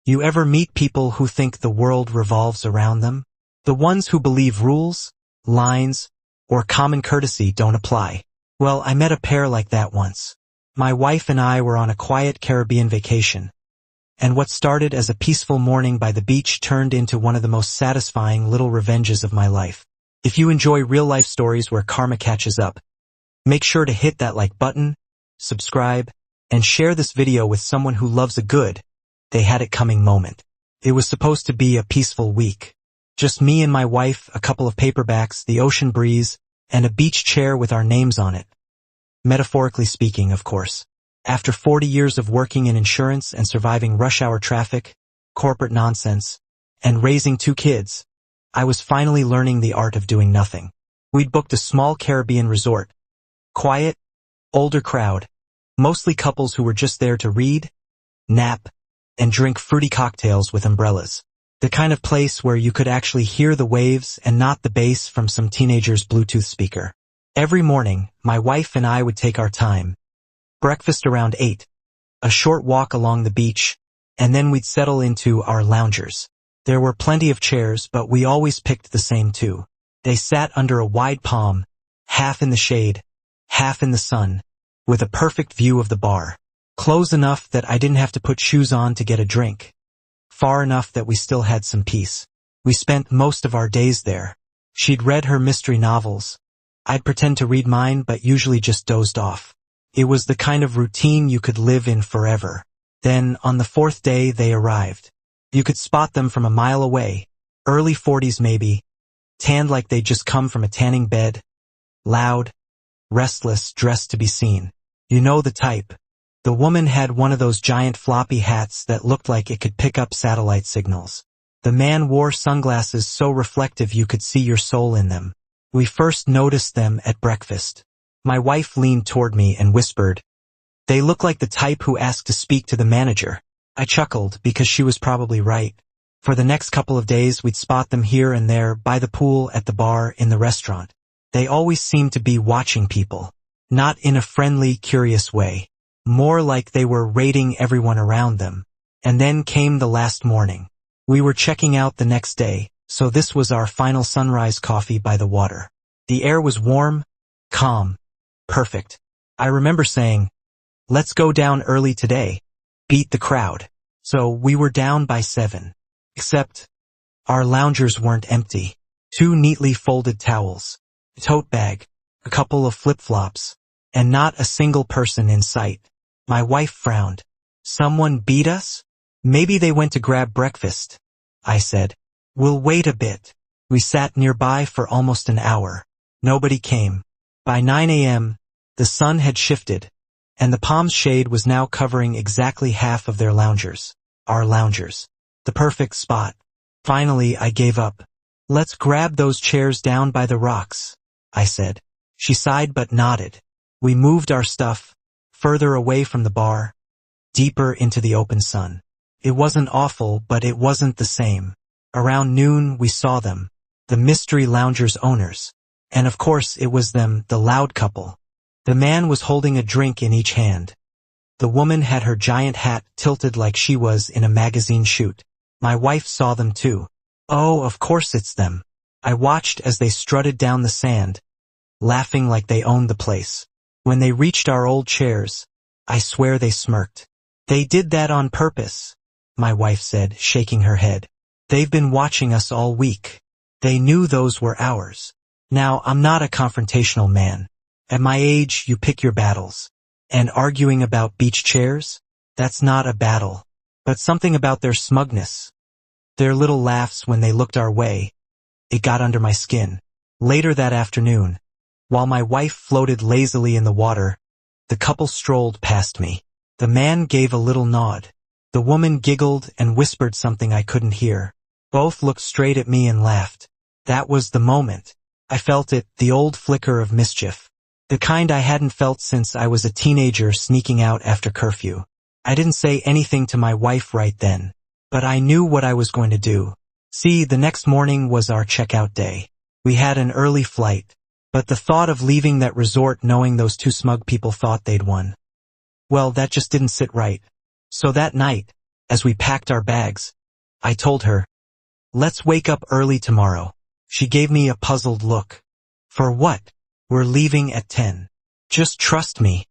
You ever meet people who think the world revolves around them? The ones who believe rules, lines, or common courtesy don't apply. Well, I met a pair like that once. My wife and I were on a quiet Caribbean vacation, and what started as a peaceful morning by the beach turned into one of the most satisfying little revenges of my life. If you enjoy real-life stories where karma catches up, make sure to hit that like button, subscribe, and share this video with someone who loves a good, they had it coming moment. It was supposed to be a peaceful week. Just me and my wife, a couple of paperbacks, the ocean breeze, and a beach chair with our names on it. Metaphorically speaking, of course. After 40 years of working in insurance and surviving rush hour traffic, corporate nonsense, and raising 2 kids, I was finally learning the art of doing nothing. We'd booked a small Caribbean resort. Quiet, older crowd, mostly couples who were just there to read, nap, and drink fruity cocktails with umbrellas. The kind of place where you could actually hear the waves and not the bass from some teenager's Bluetooth speaker. Every morning, my wife and I would take our time. Breakfast around 8, a short walk along the beach, and then we'd settle into our loungers. There were plenty of chairs, but we always picked the same 2. They sat under a wide palm, half in the shade, half in the sun, with a perfect view of the bar. Close enough that I didn't have to put shoes on to get a drink. Far enough that we still had some peace. We spent most of our days there. She'd read her mystery novels. I'd pretend to read mine, but usually just dozed off. It was the kind of routine you could live in forever. Then, on the 4th day, they arrived. You could spot them from a mile away, early 40s maybe, tanned like they'd just come from a tanning bed, loud, restless, dressed to be seen. You know the type. The woman had one of those giant floppy hats that looked like it could pick up satellite signals. The man wore sunglasses so reflective you could see your soul in them. We first noticed them at breakfast. My wife leaned toward me and whispered, "They look like the type who asked to speak to the manager." I chuckled because she was probably right. For the next couple of days we'd spot them here and there, by the pool, at the bar, in the restaurant. They always seemed to be watching people. Not in a friendly, curious way. More like they were rating everyone around them. And then came the last morning. We were checking out the next day, so this was our final sunrise coffee by the water. The air was warm, calm, perfect. I remember saying, "Let's go down early today. Beat the crowd." So we were down by 7. Except, our loungers weren't empty. 2 neatly folded towels, a tote bag, a couple of flip-flops, and not a single person in sight. My wife frowned. "Someone beat us? Maybe they went to grab breakfast," I said. "We'll wait a bit." We sat nearby for almost an hour. Nobody came. By 9 a.m., the sun had shifted, and the palm's shade was now covering exactly half of their loungers. Our loungers. The perfect spot. Finally, I gave up. "Let's grab those chairs down by the rocks," I said. She sighed but nodded. We moved our stuff, further away from the bar, deeper into the open sun. It wasn't awful, but it wasn't the same. Around noon, we saw them. The mystery loungers' owners. And of course, it was them, the loud couple. The man was holding a drink in each hand. The woman had her giant hat tilted like she was in a magazine shoot. My wife saw them too. Oh, of course it's them. I watched as they strutted down the sand, laughing like they owned the place. When they reached our old chairs, I swear they smirked. "They did that on purpose," my wife said, shaking her head. "They've been watching us all week. They knew those were ours." Now, I'm not a confrontational man. At my age, you pick your battles. And arguing about beach chairs? That's not a battle. But something about their smugness, their little laughs when they looked our way, it got under my skin. Later that afternoon, while my wife floated lazily in the water, the couple strolled past me. The man gave a little nod. The woman giggled and whispered something I couldn't hear. Both looked straight at me and laughed. That was the moment. I felt it, the old flicker of mischief. The kind I hadn't felt since I was a teenager sneaking out after curfew. I didn't say anything to my wife right then, but I knew what I was going to do. See, the next morning was our checkout day. We had an early flight, but the thought of leaving that resort knowing those 2 smug people thought they'd won, well, that just didn't sit right. So that night, As we packed our bags, I told her, "Let's wake up early tomorrow." She gave me a puzzled look. "For what? We're leaving at 10. "Just trust me,"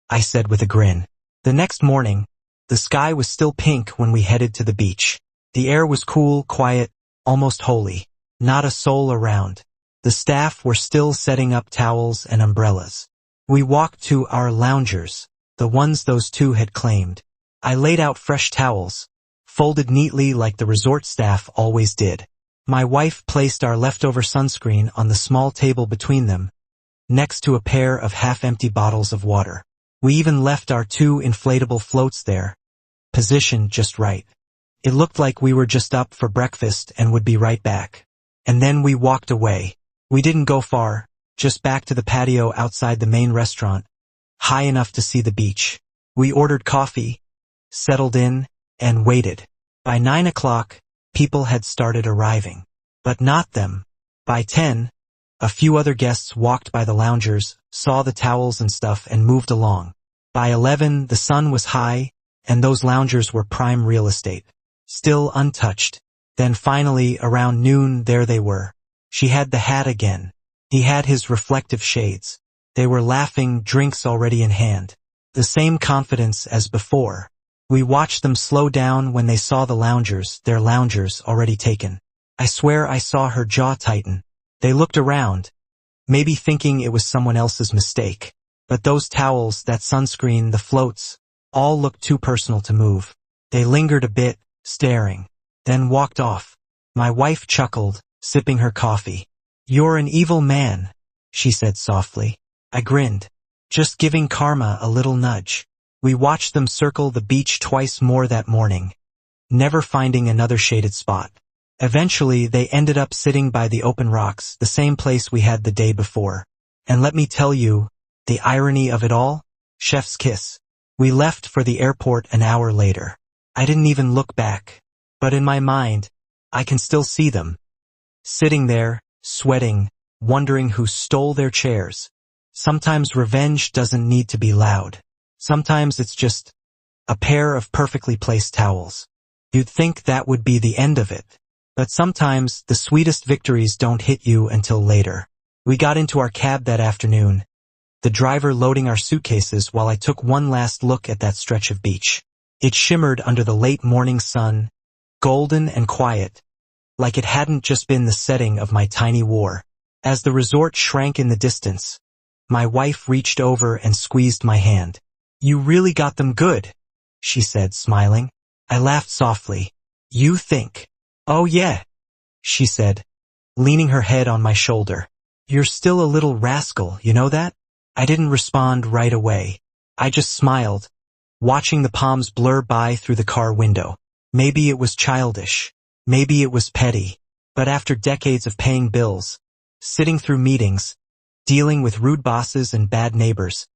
I said with a grin. The next morning, the sky was still pink when we headed to the beach. The air was cool, quiet, almost holy. Not a soul around. The staff were still setting up towels and umbrellas. We walked to our loungers, the ones those two had claimed. I laid out fresh towels, folded neatly like the resort staff always did. My wife placed our leftover sunscreen on the small table between them, next to a pair of half-empty bottles of water. We even left our 2 inflatable floats there, positioned just right. It looked like we were just up for breakfast and would be right back. And then we walked away. We didn't go far, just back to the patio outside the main restaurant, high enough to see the beach. We ordered coffee, settled in, and waited. By 9 o'clock, people had started arriving. But not them. By 10, a few other guests walked by the loungers, saw the towels and stuff and moved along. By 11, the sun was high, and those loungers were prime real estate. Still untouched. Then finally, around noon, there they were. She had the hat again. He had his reflective shades. They were laughing, drinks already in hand. The same confidence as before. We watched them slow down when they saw the loungers, their loungers already taken. I swear I saw her jaw tighten. They looked around, maybe thinking it was someone else's mistake. But those towels, that sunscreen, the floats, all looked too personal to move. They lingered a bit, staring, then walked off. My wife chuckled, sipping her coffee. "You're an evil man," she said softly. I grinned, just giving karma a little nudge. We watched them circle the beach twice more that morning, never finding another shaded spot. Eventually, they ended up sitting by the open rocks, the same place we had the day before. And let me tell you, the irony of it all? Chef's kiss. We left for the airport an hour later. I didn't even look back. But in my mind, I can still see them. Sitting there, sweating, wondering who stole their chairs. Sometimes revenge doesn't need to be loud. Sometimes it's just a pair of perfectly placed towels. You'd think that would be the end of it. But sometimes the sweetest victories don't hit you until later. We got into our cab that afternoon, the driver loading our suitcases while I took one last look at that stretch of beach. It shimmered under the late morning sun, golden and quiet, like it hadn't just been the setting of my tiny war. As the resort shrank in the distance, my wife reached over and squeezed my hand. "You really got them good," she said, smiling. I laughed softly. "You think?" "Oh yeah," she said, leaning her head on my shoulder. "You're still a little rascal, you know that?" I didn't respond right away. I just smiled, watching the palms blur by through the car window. Maybe it was childish. Maybe it was petty. But after decades of paying bills, sitting through meetings, dealing with rude bosses and bad neighbors,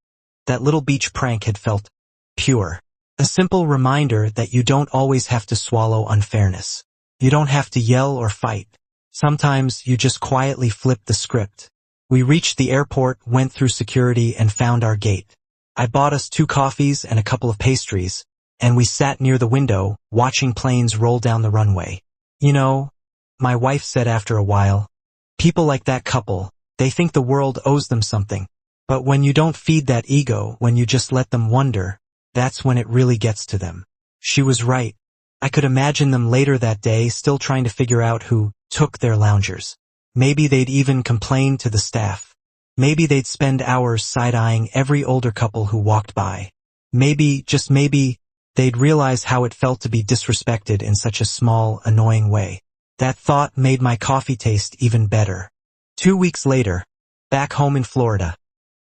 that little beach prank had felt pure. A simple reminder that you don't always have to swallow unfairness. You don't have to yell or fight. Sometimes you just quietly flip the script. We reached the airport, went through security, and found our gate. I bought us 2 coffees and a couple of pastries, and we sat near the window, watching planes roll down the runway. "You know," my wife said after a while, "people like that couple, they think the world owes them something. But when you don't feed that ego, when you just let them wonder, that's when it really gets to them." She was right. I could imagine them later that day still trying to figure out who took their loungers. Maybe they'd even complain to the staff. Maybe they'd spend hours side-eyeing every older couple who walked by. Maybe, just maybe, they'd realize how it felt to be disrespected in such a small, annoying way. That thought made my coffee taste even better. 2 weeks later, back home in Florida,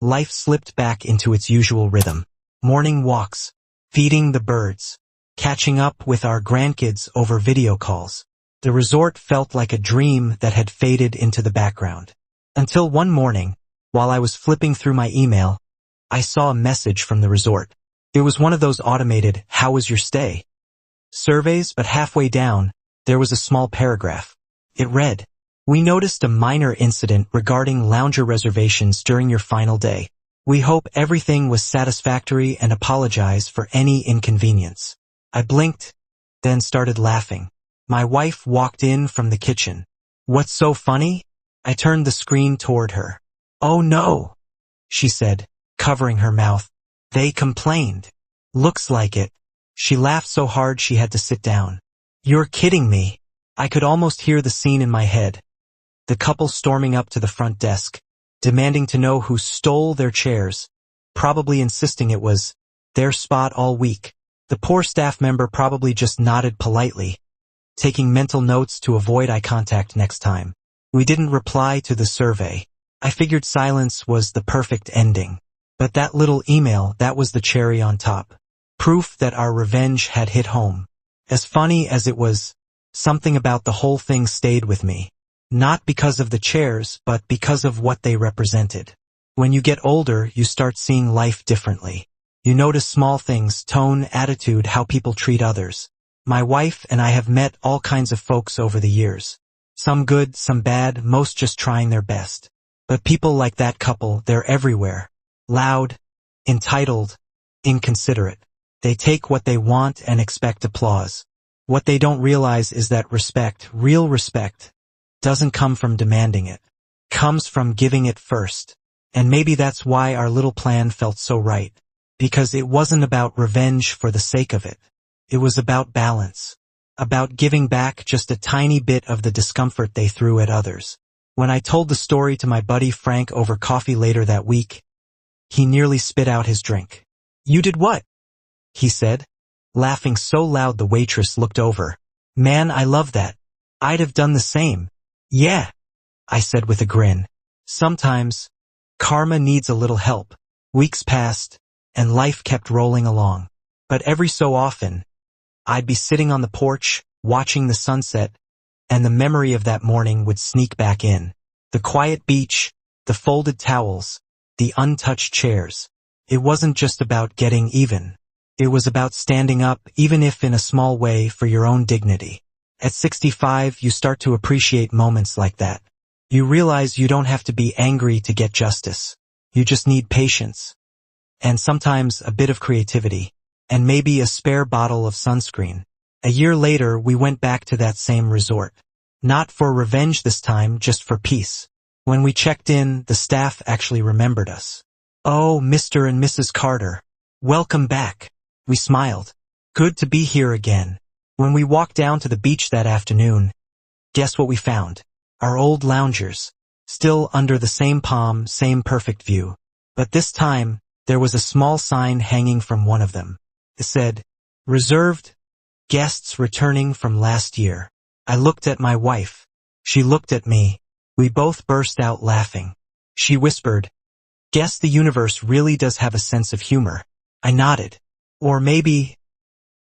life slipped back into its usual rhythm. Morning walks, feeding the birds, catching up with our grandkids over video calls. The resort felt like a dream that had faded into the background. Until one morning, while I was flipping through my email, I saw a message from the resort. It was one of those automated, "How was your stay?" surveys, but halfway down, there was a small paragraph. It read, "We noticed a minor incident regarding lounger reservations during your final day. We hope everything was satisfactory and apologize for any inconvenience." I blinked, then started laughing. My wife walked in from the kitchen. "What's so funny?" I turned the screen toward her. "Oh no," she said, covering her mouth. "They complained." "Looks like it." She laughed so hard she had to sit down. "You're kidding me." I could almost hear the scene in my head. The couple storming up to the front desk, demanding to know who stole their chairs, probably insisting it was their spot all week. The poor staff member probably just nodded politely, taking mental notes to avoid eye contact next time. We didn't reply to the survey. I figured silence was the perfect ending. But that little email, that was the cherry on top. Proof that our revenge had hit home. As funny as it was, something about the whole thing stayed with me. Not because of the chairs, but because of what they represented. When you get older, you start seeing life differently. You notice small things, tone, attitude, how people treat others. My wife and I have met all kinds of folks over the years. Some good, some bad, most just trying their best. But people like that couple, they're everywhere. Loud, entitled, inconsiderate. They take what they want and expect applause. What they don't realize is that respect, real respect, doesn't come from demanding it. Comes from giving it first. And maybe that's why our little plan felt so right. Because it wasn't about revenge for the sake of it. It was about balance. About giving back just a tiny bit of the discomfort they threw at others. When I told the story to my buddy Frank over coffee later that week, he nearly spit out his drink. "You did what?" he said, laughing so loud the waitress looked over. "Man, I love that. I'd have done the same." "Yeah," I said with a grin. Sometimes, karma needs a little help. Weeks passed, and life kept rolling along. But every so often, I'd be sitting on the porch, watching the sunset, and the memory of that morning would sneak back in. The quiet beach, the folded towels, the untouched chairs. It wasn't just about getting even. It was about standing up, even if in a small way, for your own dignity. At 65, you start to appreciate moments like that. You realize you don't have to be angry to get justice. You just need patience. And sometimes a bit of creativity. And maybe a spare bottle of sunscreen. A year later, we went back to that same resort. Not for revenge this time, just for peace. When we checked in, the staff actually remembered us. "Oh, Mr. and Mrs. Carter. Welcome back." We smiled. "Good to be here again." When we walked down to the beach that afternoon, guess what we found? Our old loungers. Still under the same palm, same perfect view. But this time, there was a small sign hanging from one of them. It said, "Reserved, guests returning from last year." I looked at my wife. She looked at me. We both burst out laughing. She whispered, "Guess the universe really does have a sense of humor." I nodded. Or maybe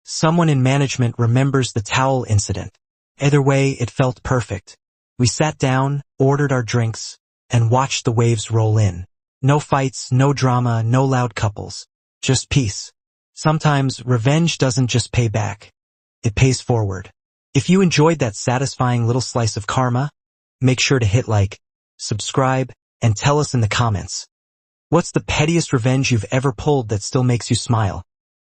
someone in management remembers the towel incident. Either way, it felt perfect. We sat down, ordered our drinks, and watched the waves roll in. No fights, no drama, no loud couples. Just peace. Sometimes revenge doesn't just pay back. It pays forward. If you enjoyed that satisfying little slice of karma, make sure to hit like, subscribe, and tell us in the comments. What's the pettiest revenge you've ever pulled that still makes you smile?